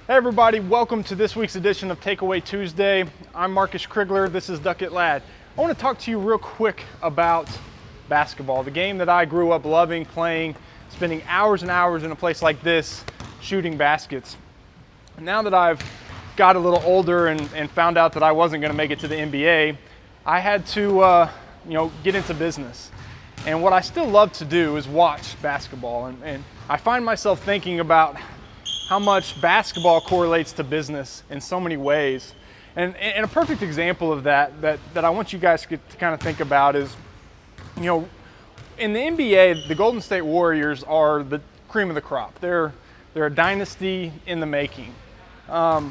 Hey everybody, welcome to this week's edition of Takeaway Tuesday. I'm Marcus Krigler, this is Duckett Lad. I want to talk to you real quick about basketball, the game that I grew up loving, playing, spending hours and hours in a place like this, shooting baskets. Now that I've got a little older and found out that I wasn't going to make it to the NBA, I had to get into business. And what I still love to do is watch basketball, and I find myself thinking about how much basketball correlates to business in so many ways. And a perfect example of that I want you guys to kind of think about is, in the NBA, the Golden State Warriors are the cream of the crop. They're a dynasty in the making. But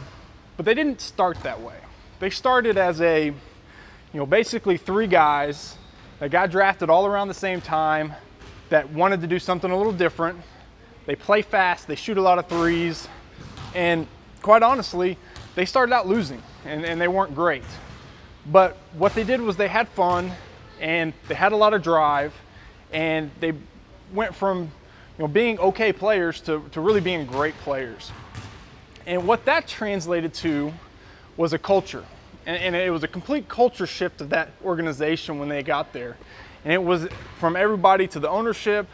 they didn't start that way. They started as basically three guys that got drafted all around the same time that wanted to do something a little different. They play fast, they shoot a lot of threes, and quite honestly, they started out losing, and they weren't great. But what they did was they had fun, and they had a lot of drive, and they went from being okay players to really being great players. And what that translated to was a culture, and it was a complete culture shift of that organization when they got there. And it was from everybody to the ownership,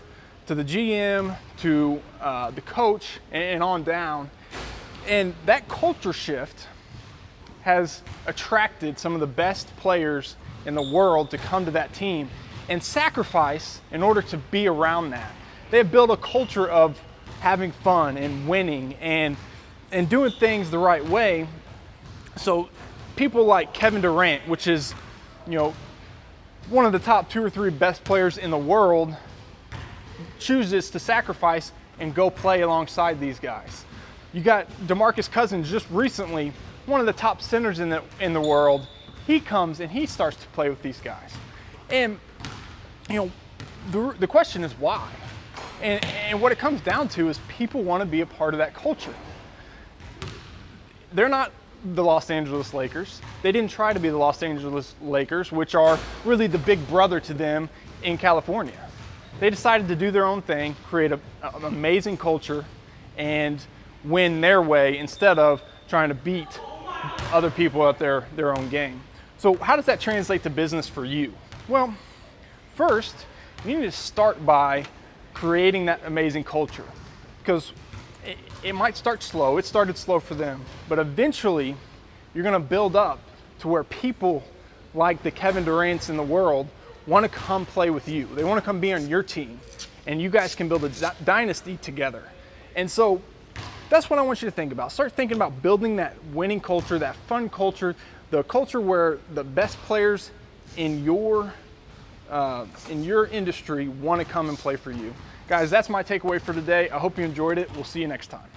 to the GM, to the coach, and on down. And that culture shift has attracted some of the best players in the world to come to that team and sacrifice in order to be around that. They have built a culture of having fun and winning and doing things the right way. So people like Kevin Durant, which is, one of the top 2 or 3 best players in the world, chooses to sacrifice and go play alongside these guys. You got DeMarcus Cousins just recently, one of the top centers in the world. He comes and he starts to play with these guys. And the question is why? And what it comes down to is people want to be a part of that culture. They're not the Los Angeles Lakers. They didn't try to be the Los Angeles Lakers, which are really the big brother to them in California. They decided to do their own thing, create an amazing culture, and win their way instead of trying to beat other people at their own game. So how does that translate to business for you? Well, first, you need to start by creating that amazing culture, because it might start slow. It started slow for them, but eventually you're going to build up to where people like the Kevin Durants in the world want to come play with you. They want to come be on your team, and you guys can build a dynasty together. And so that's what I want you to think about. Start thinking about building that winning culture, that fun culture, the culture where the best players in your industry want to come and play for you. Guys, that's my takeaway for today. I hope you enjoyed it. We'll see you next time.